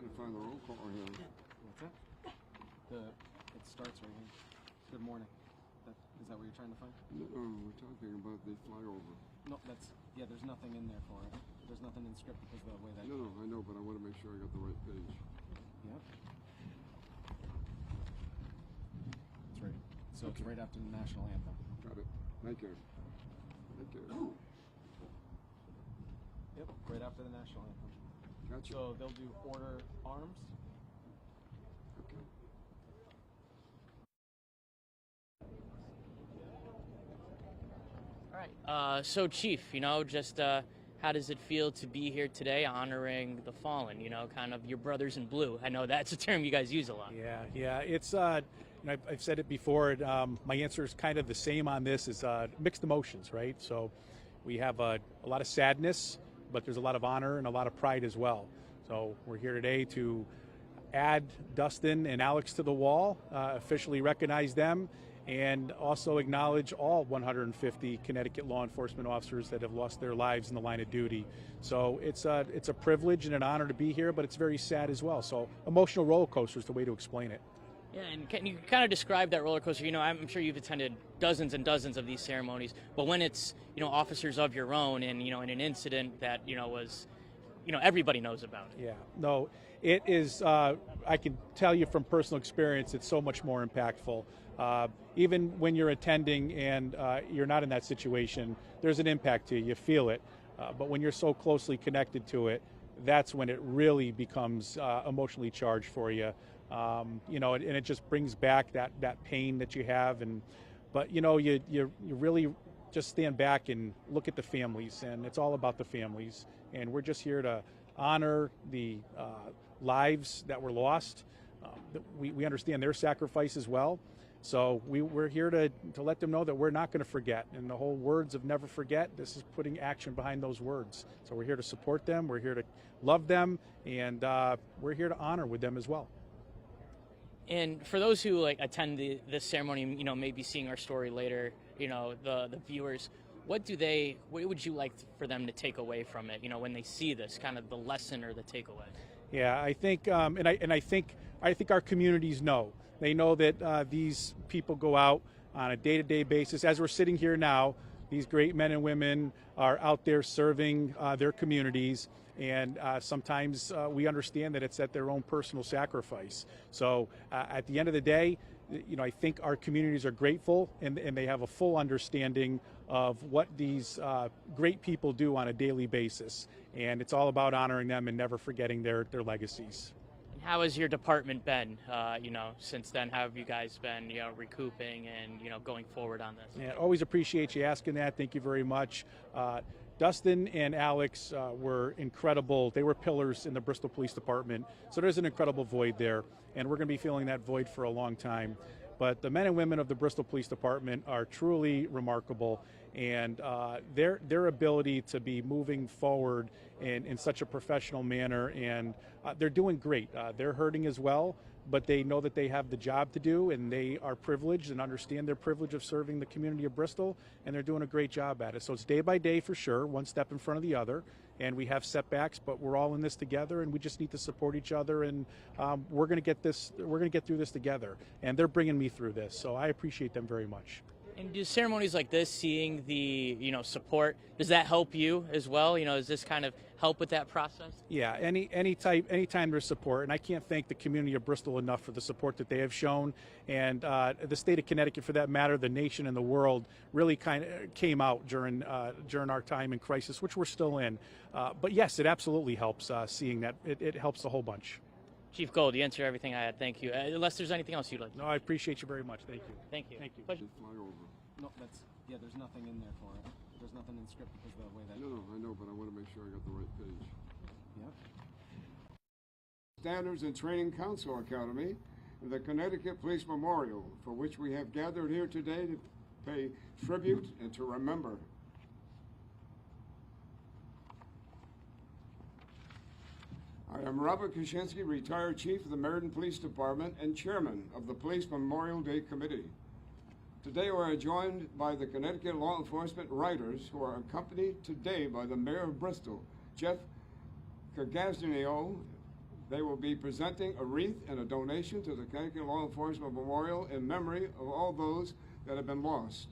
trying to find the roll call here. What's that? It starts right here. Good morning. Is that what you're trying to find? No, we're talking about the flyover. No, there's nothing in there for it. There's nothing in script because of the way that... No, I know, but I want to make sure I got the right page. Yep. It's right. So okay. It's right after the national anthem. Got it. Thank you. Thank you. Yep, right after the national anthem. Gotcha. So they'll do order arms. Okay. All right. So, Chief, just how does it feel to be here today honoring the fallen, kind of your brothers in blue? I know that's a term you guys use a lot. Yeah. It's, I've said it before, my answer is kind of the same on this, is mixed emotions, right? So we have a lot of sadness, but there's a lot of honor and a lot of pride as well. So we're here today to add Dustin and Alex to the wall, officially recognize them, and also acknowledge all 150 Connecticut law enforcement officers that have lost their lives in the line of duty. So it's a privilege and an honor to be here, but it's very sad as well. So emotional roller coaster is the way to explain it. Yeah, and can you kind of describe that roller coaster? I'm sure you've attended dozens and dozens of these ceremonies, but when it's, officers of your own and, in an incident that, was, everybody knows about it. Yeah, no, it is, I can tell you from personal experience, it's so much more impactful. Even when you're attending and you're not in that situation, there's an impact to you, you feel it. But when you're so closely connected to it, that's when it really becomes emotionally charged for you. And it just brings back that pain that you have. But you really just stand back and look at the families, and it's all about the families. And we're just here to honor the lives that were lost. We understand their sacrifice as well. So we're here to let them know that we're not going to forget. And the whole words of never forget, this is putting action behind those words. So we're here to support them, we're here to love them, and we're here to honor with them as well. And for those who attend this ceremony, maybe seeing our story later, the viewers, what would you like for them to take away from it? When they see this, kind of the lesson or the takeaway. Yeah, I think, I think our communities know. They know that these people go out on a day-to-day basis. As we're sitting here now, these great men and women are out there serving their communities. And sometimes we understand that it's at their own personal sacrifice. So at the end of the day, I think our communities are grateful and they have a full understanding of what these great people do on a daily basis. And it's all about honoring them and never forgetting their legacies. And how has your department been, since then? How have you guys been, recouping and, going forward on this? Yeah, always appreciate you asking that. Thank you very much. Dustin and Alex were incredible. They were pillars in the Bristol Police Department. So there's an incredible void there, and we're going to be filling that void for a long time. But the men and women of the Bristol Police Department are truly remarkable, and their ability to be moving forward in such a professional manner, and they're doing great. They're hurting as well, but they know that they have the job to do, and they are privileged and understand their privilege of serving the community of Bristol, and they're doing a great job at it. So it's day by day for sure, one step in front of the other, and we have setbacks, but we're all in this together, and we just need to support each other, and we're going to get through this together, and they're bringing me through this, so I appreciate them very much. And do ceremonies like this, seeing the support, does that help you as well? Does this kind of help with that process? Yeah, anytime there's support, and I can't thank the community of Bristol enough for the support that they have shown, and the state of Connecticut, for that matter, the nation and the world really kind of came out during our time in crisis, which we're still in. But yes, it absolutely helps seeing that. It helps a whole bunch. Chief Gold, you answered everything I had. Thank you. Unless there's anything else you'd like to No, I appreciate you very much. Thank you. Thank you. Thank you. Pleasure. Flyover. No, there's nothing in there for it. There's nothing in script because of the way that... No, I know, but I want to make sure I got the right page. Yep. Standards and Training Council Academy, the Connecticut Police Memorial, for which we have gathered here today to pay tribute and to remember. I am Robert Kaczynski, retired Chief of the Meriden Police Department and Chairman of the Police Memorial Day Committee. Today we are joined by the Connecticut law enforcement writers who are accompanied today by the Mayor of Bristol, Jeff Cagaznio, They will be presenting a wreath and a donation to the Connecticut Law Enforcement Memorial in memory of all those that have been lost.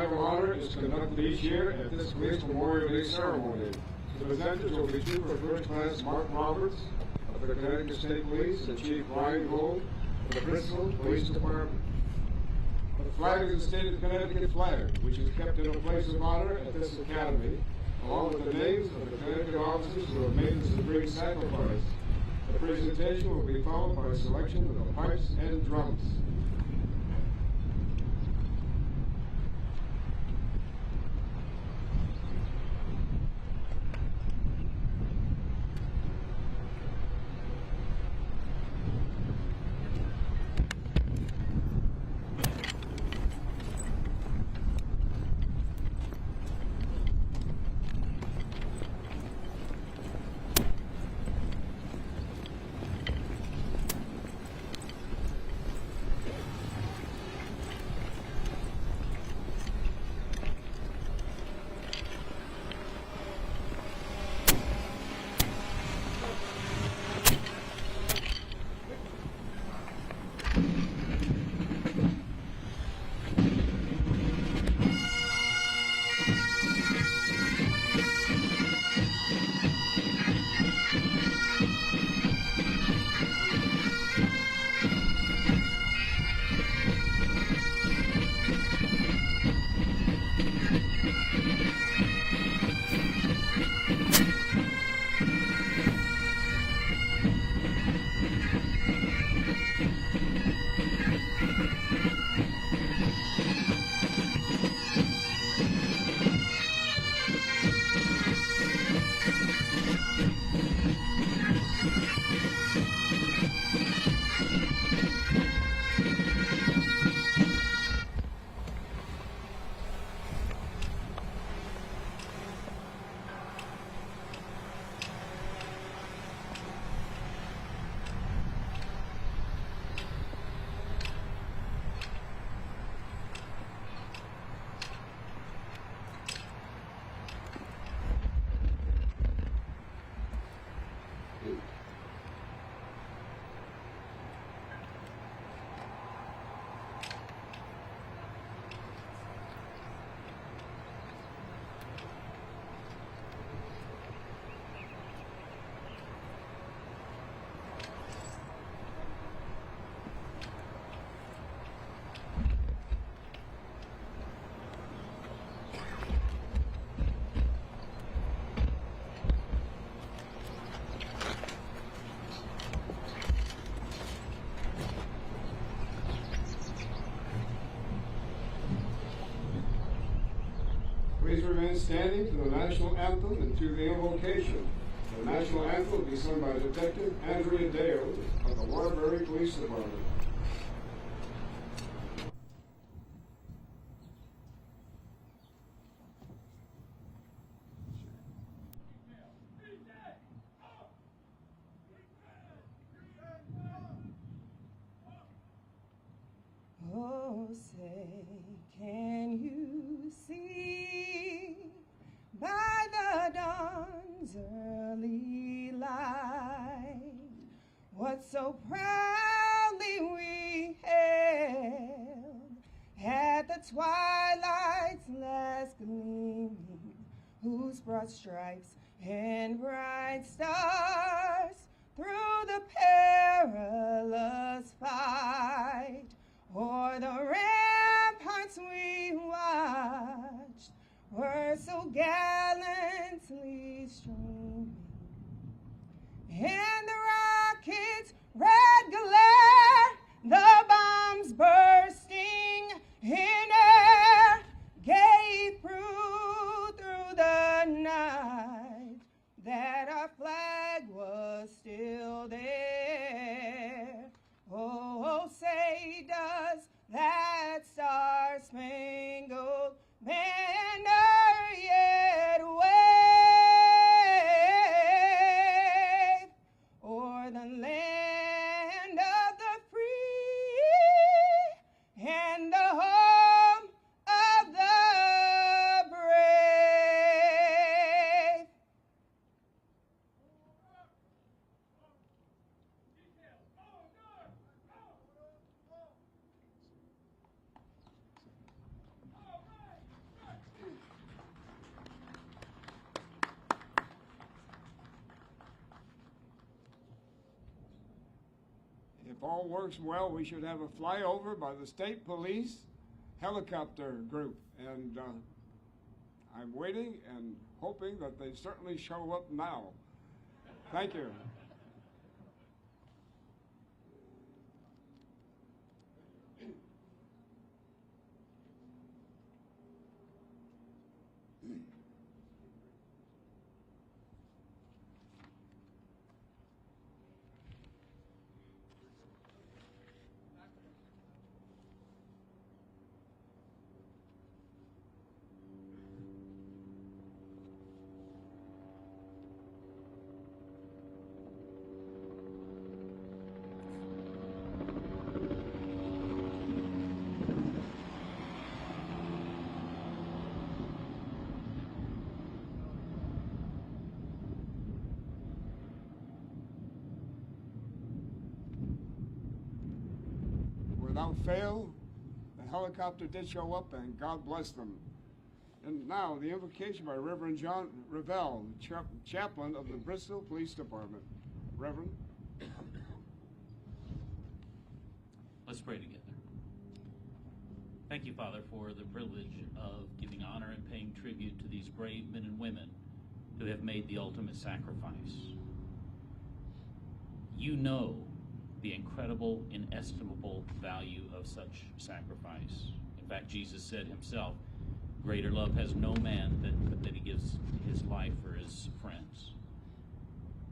flag of honor is conducted each year at this Police Memorial Day ceremony. The presenters will be Trooper First Class Mark Roberts of the Connecticut State Police and Chief Brian Gold of the Bristol Police Department. The flag is the state of Connecticut flag, which is kept in a place of honor at this academy, along with the names of the Connecticut officers who have made the supreme sacrifice. The presentation will be followed by a selection of the pipes and drums. Please remain standing to the national anthem and to the invocation. The national anthem will be sung by Detective Andrea Dale of the Waterbury Police Department. Oh, say, can you see by the dawn's early light what so proudly we hailed at the twilight's last gleaming, whose broad stripes and bright stars through the perilous fight o'er the ramparts we watched were so gallantly streaming, and the rockets' red glare, the bombs bursting in air, gave proof through the night that our flag was still there. Oh, say does that star-spangled banner yet wave o'er the land of the free and the home of the brave? all works well, we should have a flyover by the state police helicopter group. And I'm waiting and hoping that they certainly show up now. Thank you. Without fail, the helicopter did show up, and God bless them. And now, the invocation by Reverend John Revell, chaplain of the Bristol Police Department. Reverend? Let's pray together. Thank you, Father, for the privilege of giving honor and paying tribute to these brave men and women who have made the ultimate sacrifice. You know the incredible, inestimable value of such sacrifice. In fact, Jesus said himself, greater love has no man that he gives his life for his friends.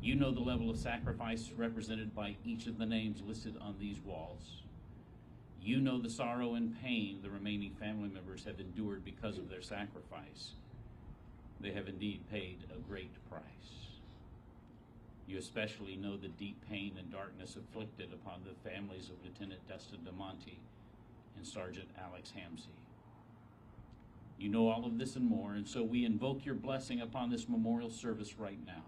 You know the level of sacrifice represented by each of the names listed on these walls. You know the sorrow and pain the remaining family members have endured because of their sacrifice. They have indeed paid a great price. You especially know the deep pain and darkness inflicted upon the families of Lieutenant Dustin DeMonte and Sergeant Alex Hamsey. You know all of this and more, and so we invoke your blessing upon this memorial service right now.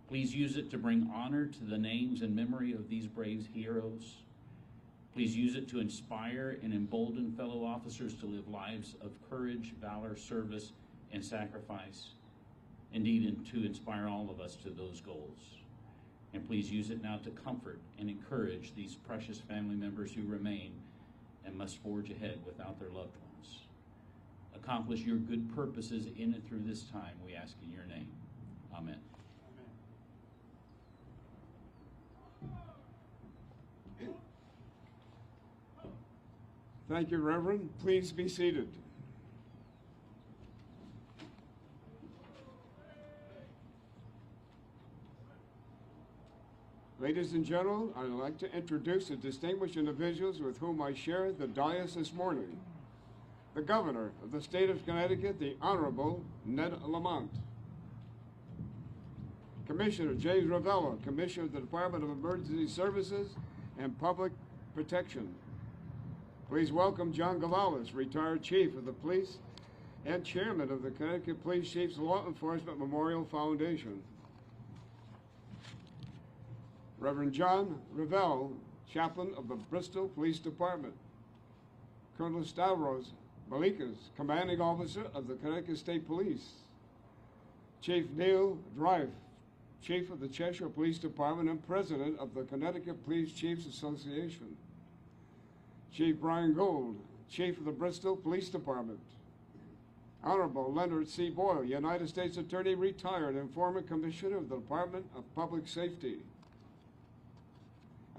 Please use it to bring honor to the names and memory of these brave heroes. Please use it to inspire and embolden fellow officers to live lives of courage, valor, service, and sacrifice. Indeed, and to inspire all of us to those goals. And please use it now to comfort and encourage these precious family members who remain and must forge ahead without their loved ones. Accomplish your good purposes in and through this time, we ask in your name. Amen. Thank you, Reverend. Please be seated. Ladies and gentlemen, I'd like to introduce the distinguished individuals with whom I share the dais this morning. The Governor of the State of Connecticut, the Honorable Ned Lamont. Commissioner James Ravella, Commissioner of the Department of Emergency Services and Public Protection. Please welcome John Gavalis, retired Chief of the Police and Chairman of the Connecticut Police Chiefs Law Enforcement Memorial Foundation. Reverend John Revell, Chaplain of the Bristol Police Department. Colonel Stavros Malikas, Commanding Officer of the Connecticut State Police. Chief Neil Drive, Chief of the Cheshire Police Department and President of the Connecticut Police Chiefs Association. Chief Brian Gould, Chief of the Bristol Police Department. Honorable Leonard C. Boyle, United States Attorney, retired and former Commissioner of the Department of Public Safety.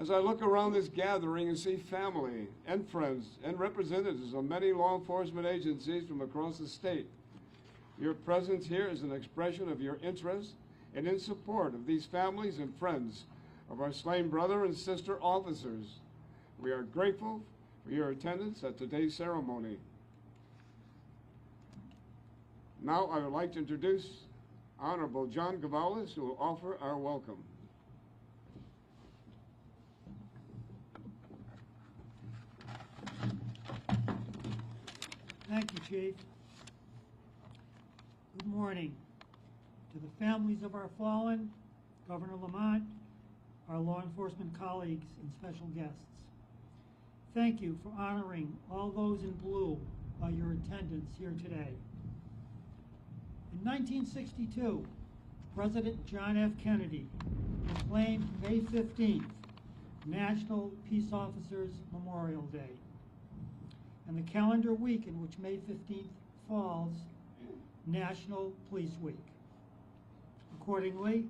As I look around this gathering and see family and friends and representatives of many law enforcement agencies from across the state, your presence here is an expression of your interest and in support of these families and friends of our slain brother and sister officers. We are grateful for your attendance at today's ceremony. Now I would like to introduce Honorable John Gavalis, who will offer our welcome. Thank you, Chief. Good morning to the families of our fallen, Governor Lamont, our law enforcement colleagues, and special guests. Thank you for honoring all those in blue by your attendance here today. In 1962, President John F. Kennedy proclaimed May 15th National Peace Officers Memorial Day, and the calendar week in which May 15th falls, National Police Week. Accordingly,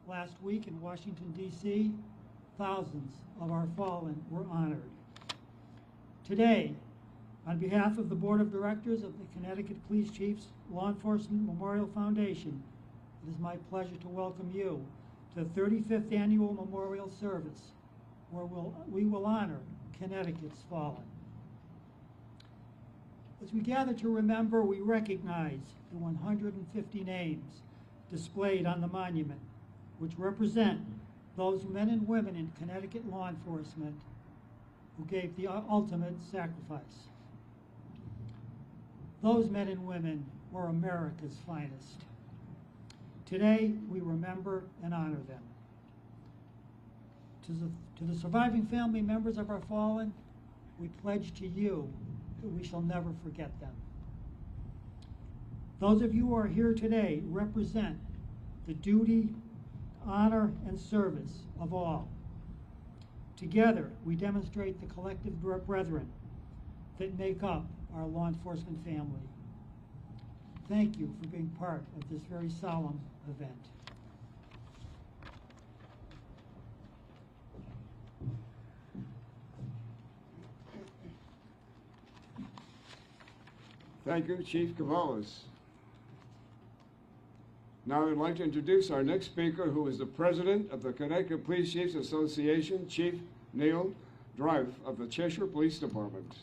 last week in Washington, D.C., thousands of our fallen were honored. Today, on behalf of the Board of Directors of the Connecticut Police Chiefs Law Enforcement Memorial Foundation, it is my pleasure to welcome you to the 35th Annual Memorial Service, where we will honor Connecticut's fallen. As we gather to remember, we recognize the 150 names displayed on the monument, which represent those men and women in Connecticut law enforcement who gave the ultimate sacrifice. Those men and women were America's finest. Today, we remember and honor them. To the surviving family members of our fallen, we pledge to you that we shall never forget them. Those of you who are here today represent the duty, honor, and service of all. Together, we demonstrate the collective brethren that make up our law enforcement family. Thank you for being part of this very solemn event. Thank you, Chief Cavallis. Now I'd like to introduce our next speaker, who is the president of the Connecticut Police Chiefs Association, Chief Neil Drive of the Cheshire Police Department.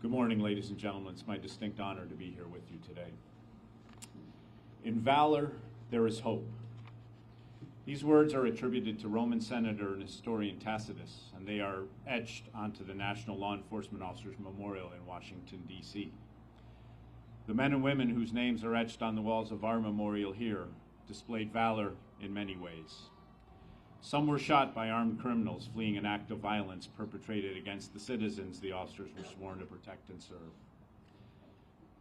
Good morning, ladies and gentlemen. It's my distinct honor to be here with you today. In valor, there is hope. These words are attributed to Roman senator and historian Tacitus, and they are etched onto the National Law Enforcement Officers Memorial in Washington, D.C. The men and women whose names are etched on the walls of our memorial here displayed valor in many ways. Some were shot by armed criminals fleeing an act of violence perpetrated against the citizens the officers were sworn to protect and serve.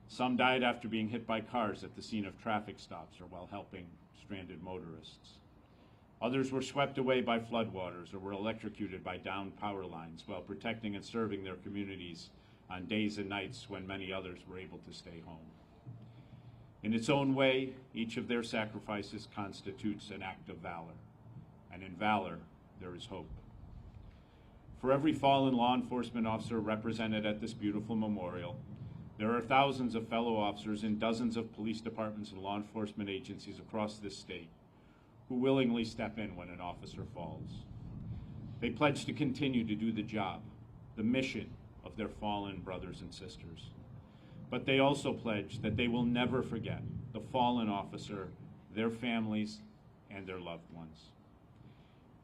Some died after being hit by cars at the scene of traffic stops or while helping stranded motorists. Others were swept away by floodwaters or were electrocuted by downed power lines while protecting and serving their communities on days and nights when many others were able to stay home. In its own way, each of their sacrifices constitutes an act of valor, and in valor, there is hope. For every fallen law enforcement officer represented at this beautiful memorial, there are thousands of fellow officers in dozens of police departments and law enforcement agencies across this state who willingly step in when an officer falls. They pledge to continue to do the job, the mission of their fallen brothers and sisters. But they also pledge that they will never forget the fallen officer, their families, and their loved ones.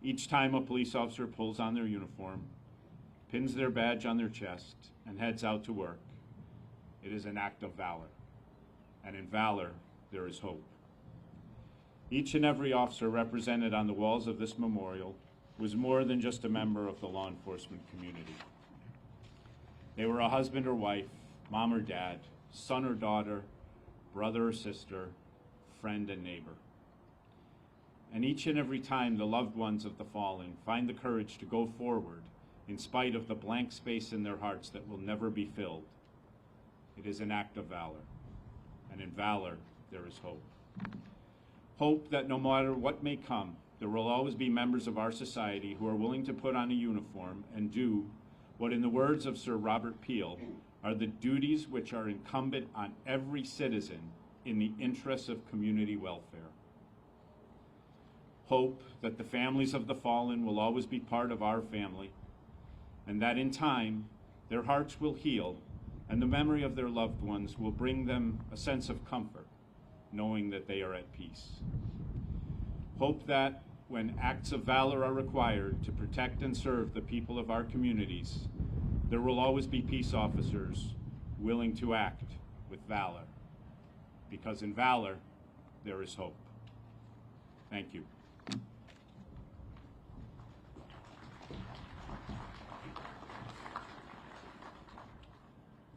Each time a police officer pulls on their uniform, pins their badge on their chest, and heads out to work, it is an act of valor. And in valor, there is hope. Each and every officer represented on the walls of this memorial was more than just a member of the law enforcement community. They were a husband or wife, mom or dad, son or daughter, brother or sister, friend and neighbor. And each and every time the loved ones of the fallen find the courage to go forward in spite of the blank space in their hearts that will never be filled, it is an act of valor. And in valor, there is hope. Hope that no matter what may come, there will always be members of our society who are willing to put on a uniform and do what, in the words of Sir Robert Peel, are the duties which are incumbent on every citizen in the interests of community welfare. Hope that the families of the fallen will always be part of our family, and that in time their hearts will heal and the memory of their loved ones will bring them a sense of comfort, knowing that they are at peace. Hope that when acts of valor are required to protect and serve the people of our communities, there will always be peace officers willing to act with valor, because in valor, there is hope. Thank you.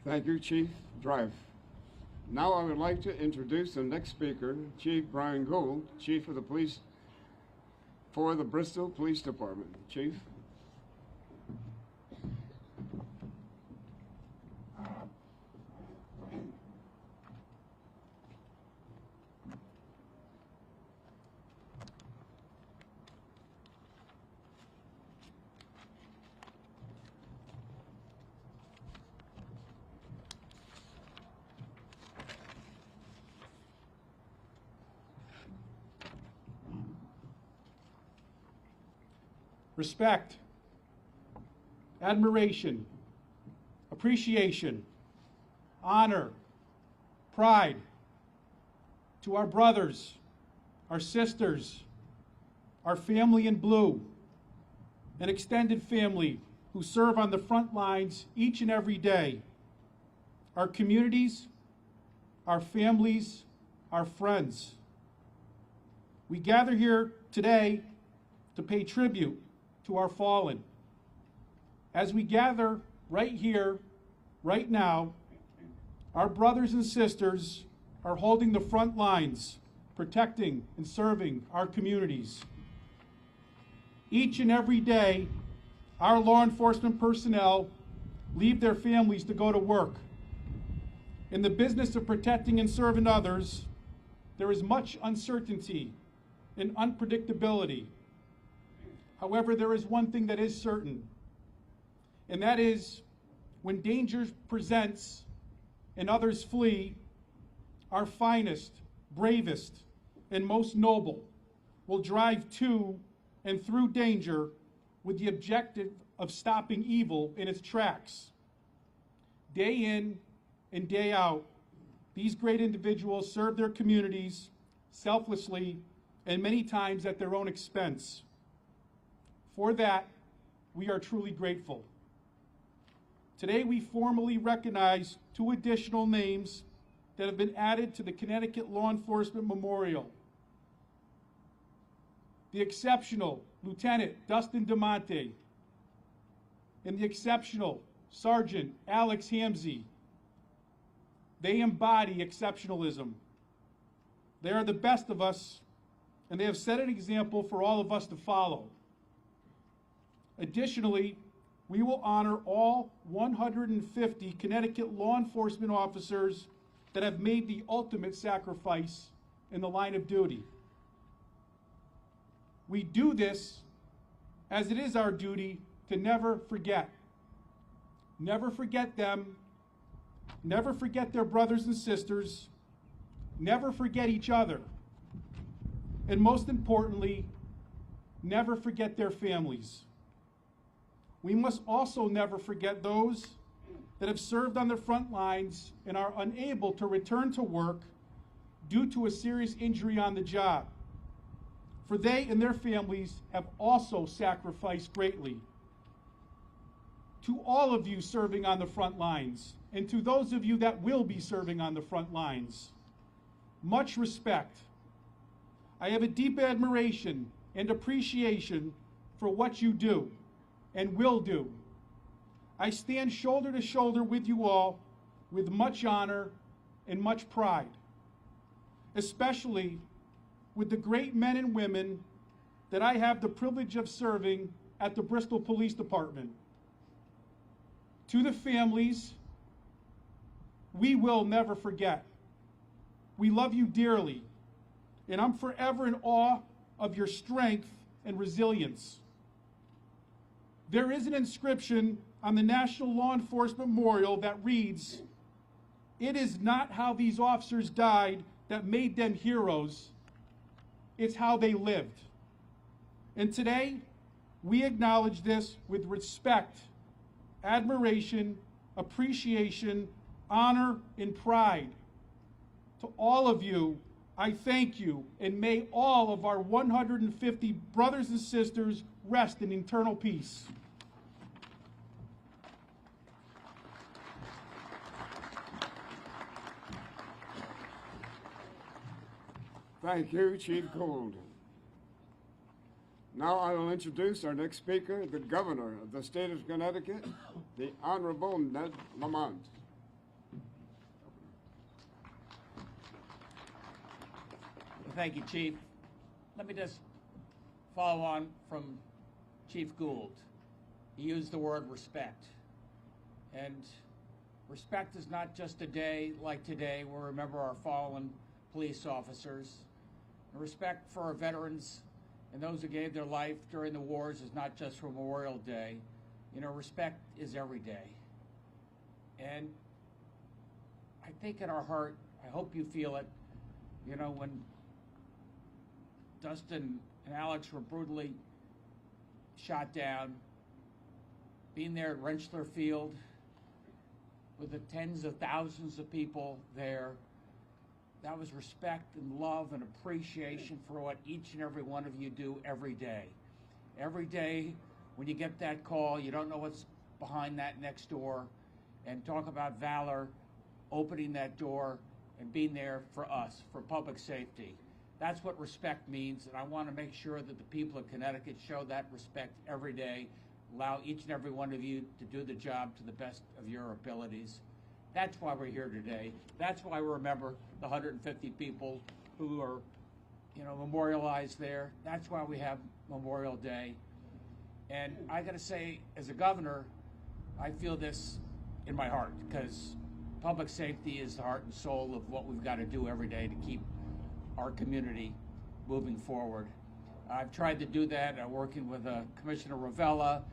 Thank you, Chief Drive. Now I would like to introduce the next speaker, Chief Brian Gould, Chief of the Police for the Bristol Police Department. Chief. Respect, admiration, appreciation, honor, pride to our brothers, our sisters, our family in blue, an extended family who serve on the front lines each and every day, our communities, our families, our friends. We gather here today to pay tribute to our fallen. As we gather right here, right now, our brothers and sisters are holding the front lines, protecting and serving our communities. Each and every day, our law enforcement personnel leave their families to go to work. In the business of protecting and serving others, there is much uncertainty and unpredictability. However, there is one thing that is certain, and that is when danger presents and others flee, our finest, bravest, and most noble will drive to and through danger with the objective of stopping evil in its tracks. Day in and day out, these great individuals serve their communities selflessly and many times at their own expense. For that, we are truly grateful. Today, we formally recognize 2 additional names that have been added to the Connecticut Law Enforcement Memorial. The exceptional Lieutenant Dustin DeMonte and the exceptional Sergeant Alex Hamsey. They embody exceptionalism. They are the best of us, and they have set an example for all of us to follow. Additionally, we will honor all 150 Connecticut law enforcement officers that have made the ultimate sacrifice in the line of duty. We do this as it is our duty to never forget. Never forget them, never forget their brothers and sisters, never forget each other, and most importantly, never forget their families. We must also never forget those that have served on the front lines and are unable to return to work due to a serious injury on the job. For they and their families have also sacrificed greatly. To all of you serving on the front lines, and to those of you that will be serving on the front lines, much respect. I have a deep admiration and appreciation for what you do and will do. I stand shoulder to shoulder with you all with much honor and much pride, especially with the great men and women that I have the privilege of serving at the Bristol Police Department. To the families, we will never forget. We love you dearly, and I'm forever in awe of your strength and resilience. There is an inscription on the National Law Enforcement Memorial that reads, "It is not how these officers died that made them heroes, it's how they lived." And today, we acknowledge this with respect, admiration, appreciation, honor, and pride. To all of you, I thank you, and may all of our 150 brothers and sisters rest in eternal peace. Thank you, Chief Gould. Now I will introduce our next speaker, the Governor of the State of Connecticut, the Honorable Ned Lamont. Thank you, Chief. Let me just follow on from Chief Gould. He used the word respect. And respect is not just a day like today where we remember our fallen police officers. And respect for our veterans and those who gave their life during the wars is not just for Memorial Day. You know, respect is every day. And I think in our heart, I hope you feel it, you know, when Dustin and Alex were brutally shot down, being there at Rentschler Field with the tens of thousands of people there, that was respect and love and appreciation for what each and every one of you do every day. Every day when you get that call, you don't know what's behind that next door, and talk about valor, opening that door and being there for us, for public safety. That's what respect means, and I want to make sure that the people of Connecticut show that respect every day, allow each and every one of you to do the job to the best of your abilities. That's why we're here today. That's why we remember the 150 people who are, you know, memorialized there. That's why we have Memorial Day. And I got to say, as a governor, I feel this in my heart, because public safety is the heart and soul of what we've got to do every day to keep our community moving forward. I've tried to do that, working with Commissioner Ravella,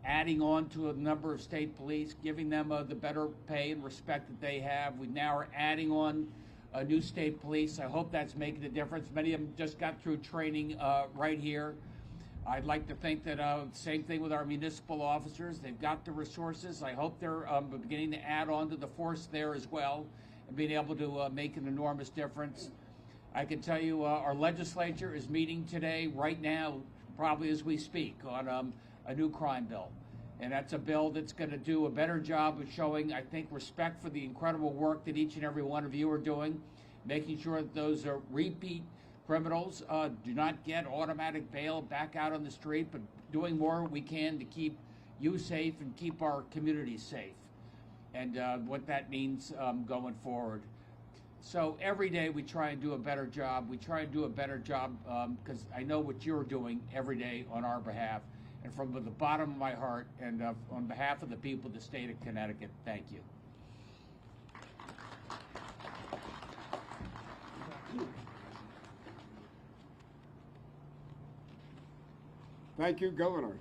adding on to a number of state police, giving them the better pay and respect that they have. We now are adding on a new state police. I hope that's making a difference. Many of them just got through training right here. I'd like to think that same thing with our municipal officers. They've got the resources. I hope they're beginning to add on to the force there as well and being able to make an enormous difference. I can tell you our legislature is meeting today, right now, probably as we speak, on a new crime bill. And that's a bill that's going to do a better job of showing, I think, respect for the incredible work that each and every one of you are doing, making sure that those are repeat criminals do not get automatic bail back out on the street, but doing more we can to keep you safe and keep our community safe, and what that means going forward. So every day we try and do a better job. We try and do a better job because I know what you're doing every day on our behalf. And from the bottom of my heart and on behalf of the people of the state of Connecticut, thank you. Thank you, Governor.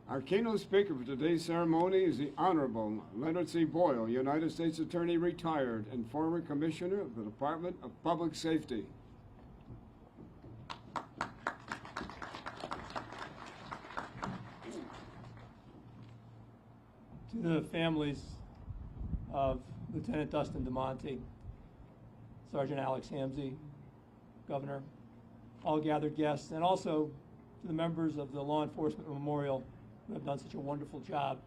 Our keynote speaker for today's ceremony is the Honorable Leonard C. Boyle, United States Attorney, retired, and former Commissioner of the Department of Public Safety. To the families of Lieutenant Dustin DeMonte, Sergeant Alex Hamzy, Governor, all gathered guests, and also to the members of the Law Enforcement Memorial who have done such a wonderful job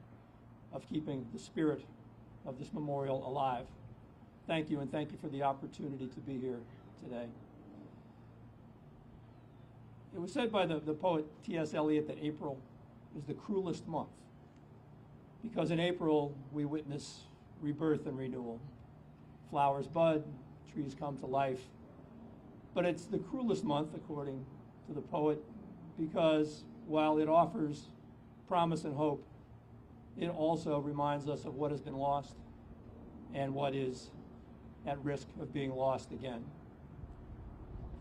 of keeping the spirit of this memorial alive. Thank you, and thank you for the opportunity to be here today. It was said by the poet T.S. Eliot that April is the cruelest month, because in April we witness rebirth and renewal. Flowers bud, trees come to life. But it's the cruelest month, according to the poet, because while it offers promise and hope, it also reminds us of what has been lost and what is at risk of being lost again.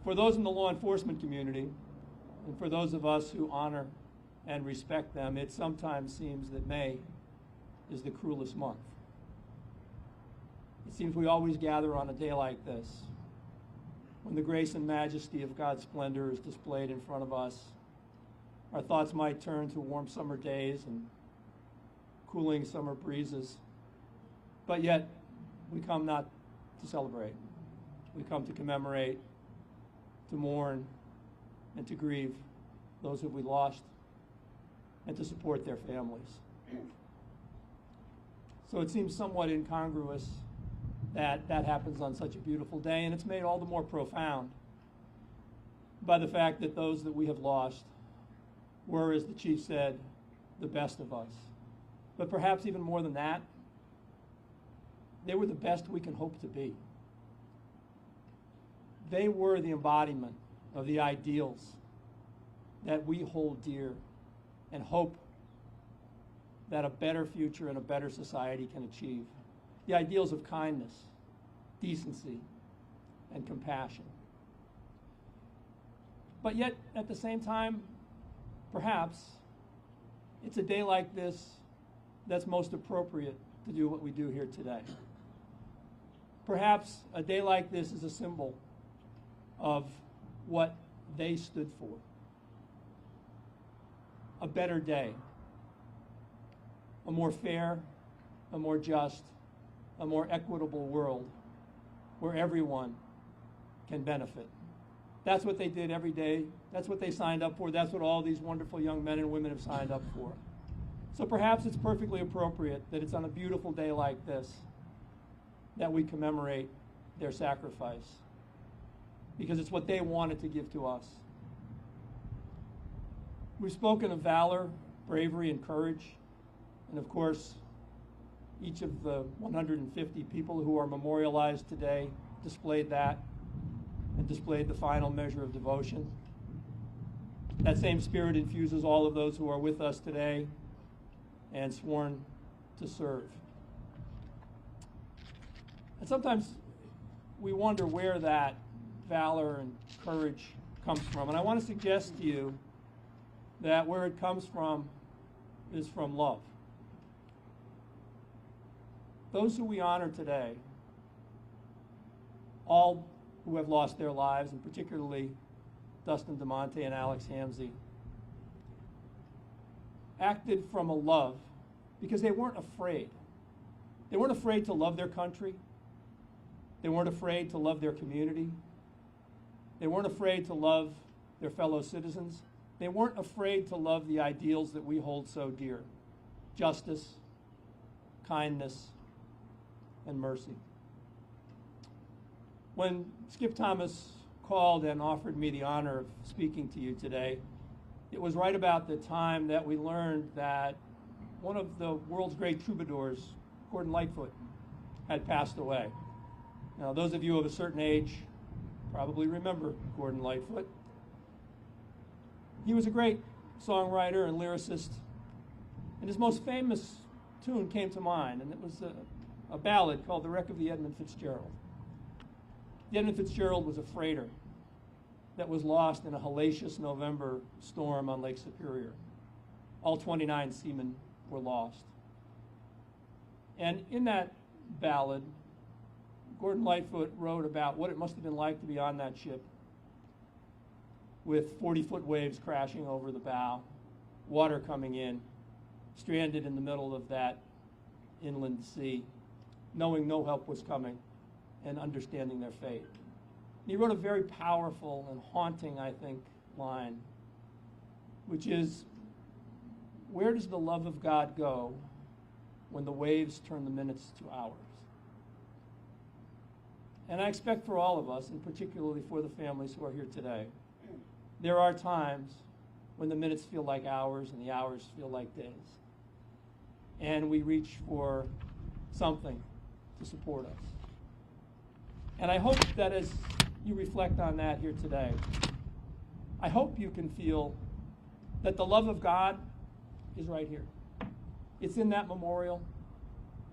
For those in the law enforcement community, and for those of us who honor and respect them, it sometimes seems that May is the cruelest month. It seems we always gather on a day like this, when the grace and majesty of God's splendor is displayed in front of us. Our thoughts might turn to warm summer days and cooling summer breezes, but yet we come not to celebrate. We come to commemorate, to mourn, and to grieve those who we lost, and to support their families. So it seems somewhat incongruous that that happens on such a beautiful day, and it's made all the more profound by the fact that those that we have lost were, as the chief said, the best of us. But perhaps even more than that, they were the best we can hope to be. they were the embodiment of the ideals that we hold dear and hope that a better future and a better society can achieve. The ideals of kindness, decency, and compassion. But yet, at the same time, perhaps, it's a day like this that's most appropriate to do what we do here today. Perhaps a day like this is a symbol of what they stood for. A better day, a more fair, a more just, a more equitable world where everyone can benefit. That's what they did every day. That's what they signed up for. That's what all these wonderful young men and women have signed up for. So perhaps it's perfectly appropriate that it's on a beautiful day like this that we commemorate their sacrifice, because it's what they wanted to give to us. We've spoken of valor, bravery, and courage, and of course, each of the 150 people who are memorialized today displayed that and displayed the final measure of devotion. That same spirit infuses all of those who are with us today and sworn to serve. And sometimes we wonder where that valor and courage comes from. And I want to suggest to you that where it comes from is from love. Those who we honor today, all who have lost their lives, and particularly Dustin DeMonte and Alex Hamzy, acted from a love because they weren't afraid. They weren't afraid to love their country. They weren't afraid to love their community. They weren't afraid to love their fellow citizens. They weren't afraid to love the ideals that we hold so dear: justice, kindness, and mercy. When Skip Thomas called and offered me the honor of speaking to you today, it was right about the time that we learned that one of the world's great troubadours, Gordon Lightfoot, had passed away. Now, those of you of a certain age probably remember Gordon Lightfoot. He was a great songwriter and lyricist, and his most famous tune came to mind, and it was a ballad called The Wreck of the Edmund Fitzgerald. The Edmund Fitzgerald was a freighter that was lost in a hellacious November storm on Lake Superior. All 29 seamen were lost. And in that ballad, Gordon Lightfoot wrote about what it must have been like to be on that ship with 40-foot waves crashing over the bow, water coming in, stranded in the middle of that inland sea, knowing no help was coming and understanding their fate. And he wrote a very powerful and haunting, I think, line, which is, where does the love of God go when the waves turn the minutes to hours? And I expect for all of us, and particularly for the families who are here today, there are times when the minutes feel like hours and the hours feel like days. And we reach for something to support us. And I hope that as you reflect on that here today, I hope you can feel that the love of God is right here. It's in that memorial,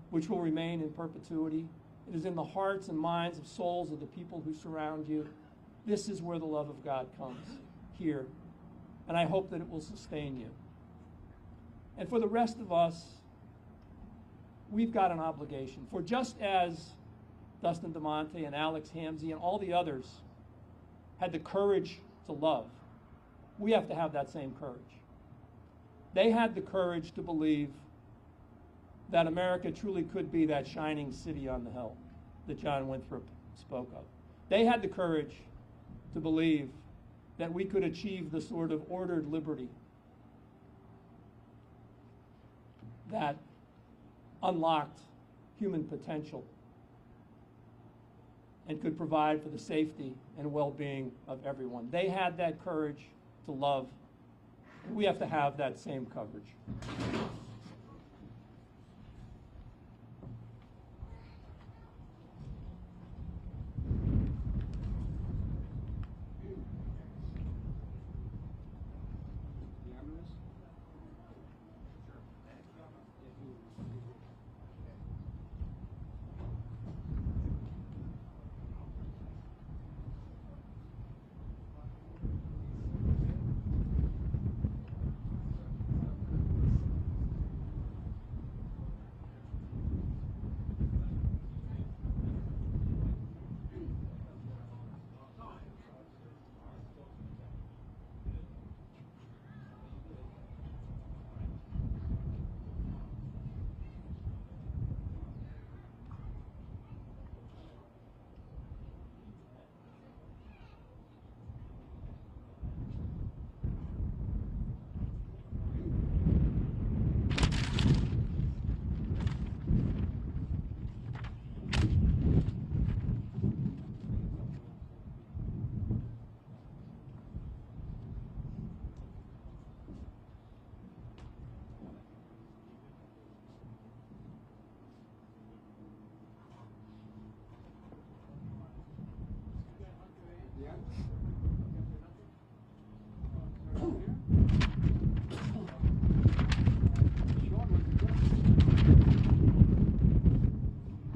which will remain in perpetuity. It is in the hearts and minds of souls of the people who surround you. This is where the love of God comes, here. And I hope that it will sustain you. And for the rest of us, we've got an obligation. For just as Dustin DeMonte and Alex Hamzy and all the others had the courage to love, we have to have that same courage. They had the courage to believe that America truly could be that shining city on the hill that John Winthrop spoke of. They had the courage to believe that we could achieve the sort of ordered liberty that unlocked human potential and could provide for the safety and well-being of everyone. They had that courage to love, and we have to have that same courage.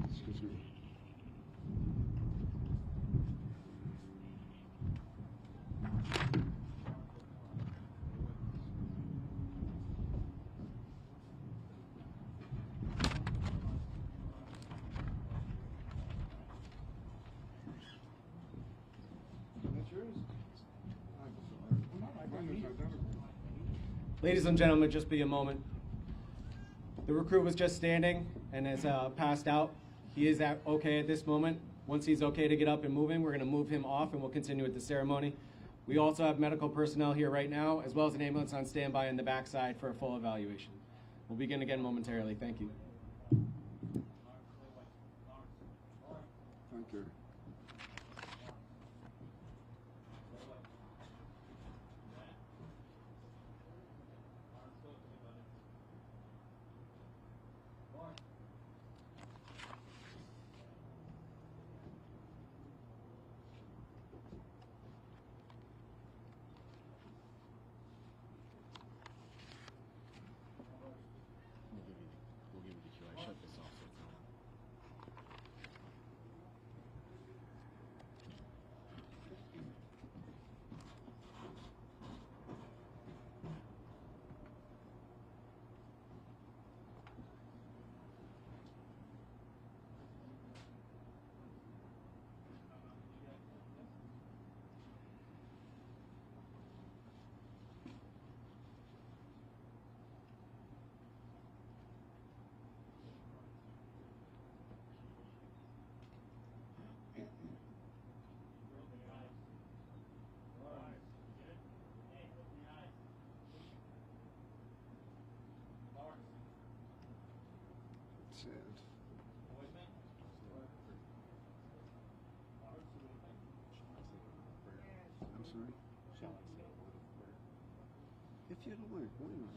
Excuse me. That's yours? I'm sorry. Mine is identical. Ladies and gentlemen, just be a moment. The recruit was just standing and has passed out. He is okay at this moment. Once he's okay to get up and moving, we're going to move him off and we'll continue with the ceremony. We also have medical personnel here right now, as well as an ambulance on standby in the backside for a full evaluation. We'll begin again momentarily. Thank you. Thank you. We'll give you the cue. I shut this off so it's not. Sad. I'm sorry? If you don't like, why not?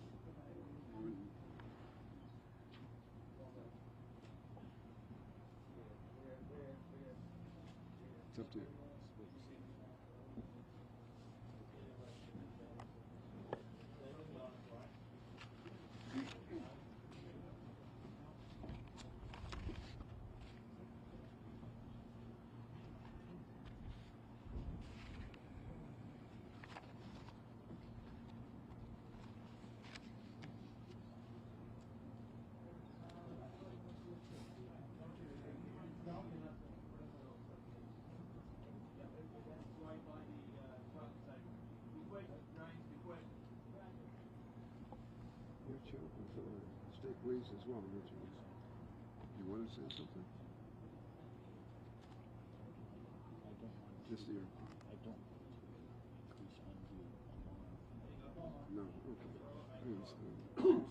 It's up to you. You're choking for steak wings as well, aren't you? You want to say something? I don't want Just here. I don't increase undue alarm. No, okay. I understand.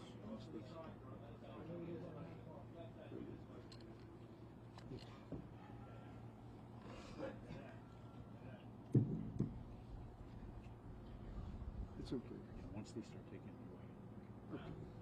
It's okay. Once they start taking it away. Okay.